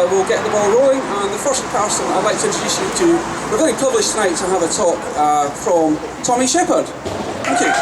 we'll get the ball rolling. And the first person I'd like to introduce you to, we're very privileged tonight to have a talk from Tommy Sheppard. Thank you.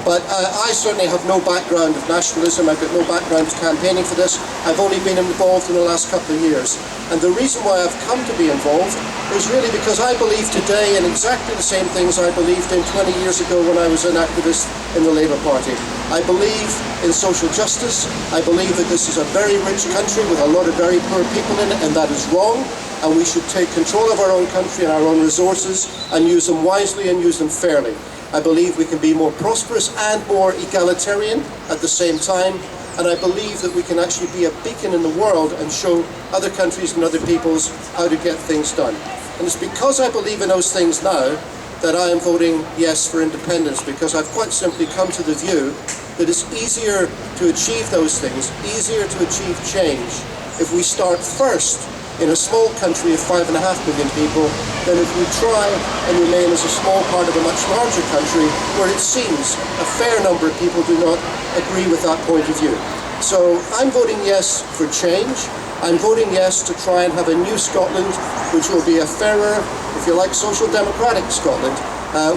But I certainly have no background of nationalism. I've got no background of campaigning for this. I've only been involved in the last couple of years. And the reason why I've come to be involved is really because I believe today in exactly the same things I believed in 20 years ago when I was an activist in the Labour Party. I believe in social justice. I believe that this is a very rich country with a lot of very poor people in it, and that is wrong. And we should take control of our own country and our own resources and use them wisely and use them fairly. I believe we can be more prosperous and more egalitarian at the same time, and I believe that we can actually be a beacon in the world and show other countries and other peoples how to get things done. And it's because I believe in those things now that I am voting yes for independence, because I've quite simply come to the view that it's easier to achieve those things, easier to achieve change, if we start first in a small country of 5.5 million people, than if we try and remain as a small part of a much larger country where it seems a fair number of people do not agree with that point of view. So I'm voting yes for change. I'm voting yes to try and have a new Scotland, which will be a fairer, if you like, social democratic Scotland,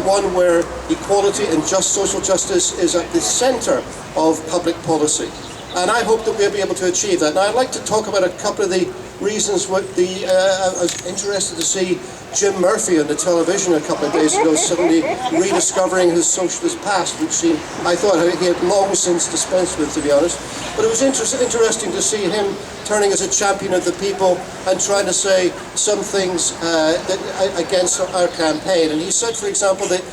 one where equality and just social justice is at the centre of public policy. And I hope that we'll be able to achieve that. Now I'd like to talk about a couple of the reasons I was interested to see Jim Murphy on the television a couple of days ago suddenly rediscovering his socialist past, which I thought he had long since dispensed with, to be honest. But it was interesting to see him turning as a champion of the people and trying to say some things against our campaign. And he said, for example, that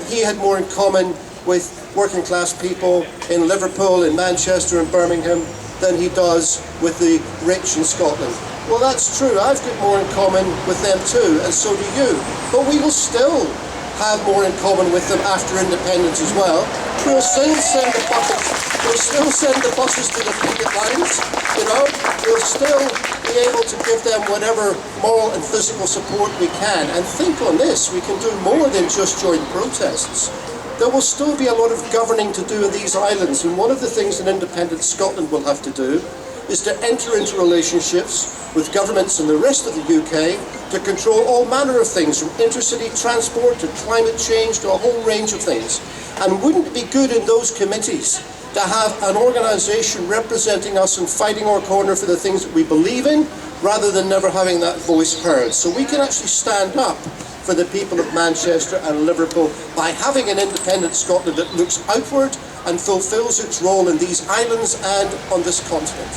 he had more in common with working class people in Liverpool, in Manchester and Birmingham than he does with the rich in Scotland. Well, that's true. I've got more in common with them too, and so do you. But we will still have more in common with them after independence as well. We'll still send the buses. We'll still send the buses to the picket lines. We'll still be able to give them whatever moral and physical support we can. And think on this: we can do more than just join protests. There will still be a lot of governing to do in these islands, and one of the things an independent Scotland will have to do is to enter into relationships with governments in the rest of the UK to control all manner of things, from intercity transport to climate change to a whole range of things. And wouldn't it be good in those committees to have an organisation representing us and fighting our corner for the things that we believe in, rather than never having that voice heard? So we can actually stand up for the people of Manchester and Liverpool by having an independent Scotland that looks outward and fulfills its role in these islands and on this continent.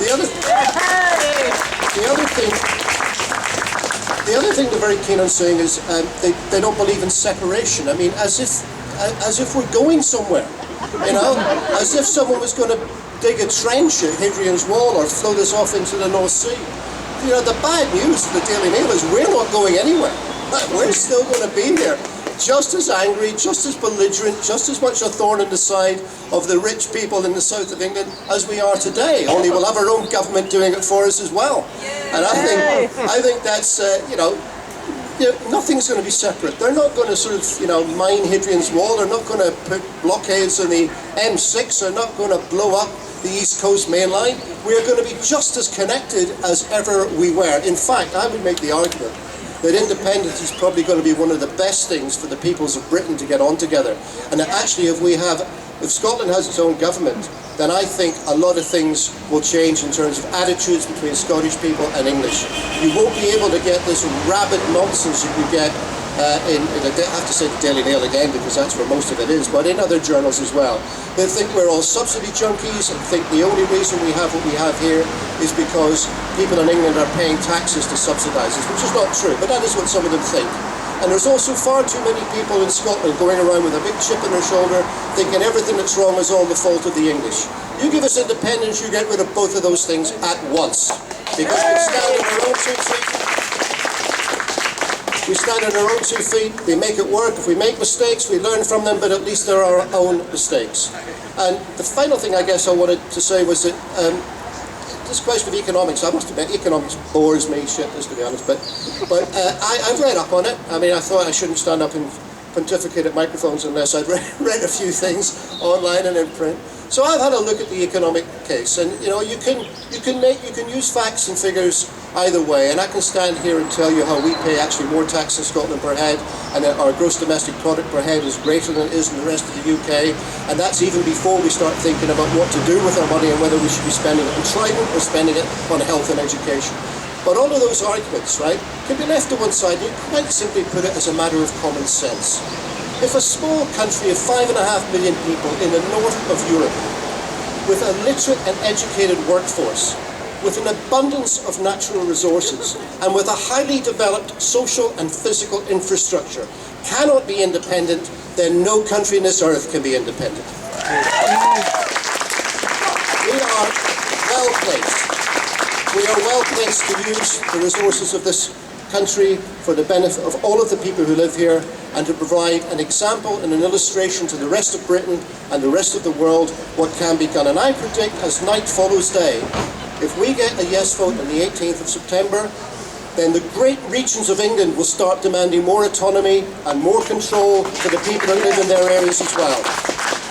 The other thing they're very keen on saying is they don't believe in separation. I mean, as if we're going somewhere, as if someone was going to dig a trench at Hadrian's Wall or float us off into the North Sea. The bad news for the Daily Mail is we're not going anywhere. We're still going to be here, just as angry, just as belligerent, just as much a thorn in the side of the rich people in the south of England as we are today. Only we'll have our own government doing it for us as well. And I think that's nothing's going to be separate. They're not going to mine Hadrian's Wall. They're not going to put blockades on the M6. They're not going to blow up the East Coast main line. We are going to be just as connected as ever we were. In fact, I would make the argument that independence is probably going to be one of the best things for the peoples of Britain to get on together. And that actually, if Scotland has its own government, then I think a lot of things will change in terms of attitudes between Scottish people and English. You won't be able to get this rabid nonsense that you get I have to say the Daily Mail again, because that's where most of it is, but in other journals as well. They think we're all subsidy junkies and think the only reason we have what we have here is because people in England are paying taxes to subsidise us, which is not true, but that is what some of them think. And there's also far too many people in Scotland going around with a big chip on their shoulder thinking everything that's wrong is all the fault of the English. You give us independence, you get rid of both of those things at once. Because we stand on our own 2 feet. We stand on our own 2 feet, we make it work. If we make mistakes, we learn from them, but at least they're our own mistakes. And the final thing I guess I wanted to say was that this question of economics, I must admit, economics bores me shitless, to be honest, but I've read up on it. I mean, I thought I shouldn't stand up and pontificate at microphones unless I'd read a few things online and in print. So I've had a look at the economic case, and you know, you can use facts and figures either way, and I can stand here and tell you how we pay actually more tax in Scotland per head, and that our gross domestic product per head is greater than it is in the rest of the UK, and that's even before we start thinking about what to do with our money and whether we should be spending it on Trident or spending it on health and education. But all of those arguments, right, can be left to one side. You quite simply put it as a matter of common sense. If a small country of 5.5 million people in the north of Europe, with a literate and educated workforce, with an abundance of natural resources, and with a highly developed social and physical infrastructure, cannot be independent, then no country on this earth can be independent. We are well placed. We are well placed to use the resources of this country for the benefit of all of the people who live here, and to provide an example and an illustration to the rest of Britain and the rest of the world what can be done. And I predict, as night follows day, if we get a yes vote on the 18th of September, then the great regions of England will start demanding more autonomy and more control for the people that live in their areas as well.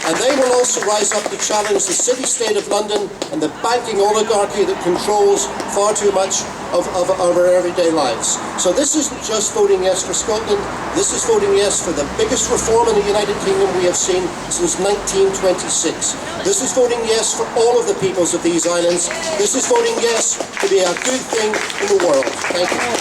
And they will also rise up to challenge the city-state of London and the banking oligarchy that controls far too much of our everyday lives. So this isn't just voting yes for Scotland, this is voting yes for the biggest reform in the United Kingdom we have seen since 1926. This is voting yes for all of the peoples of these islands. This is voting yes to be a good thing in the world. Thank you.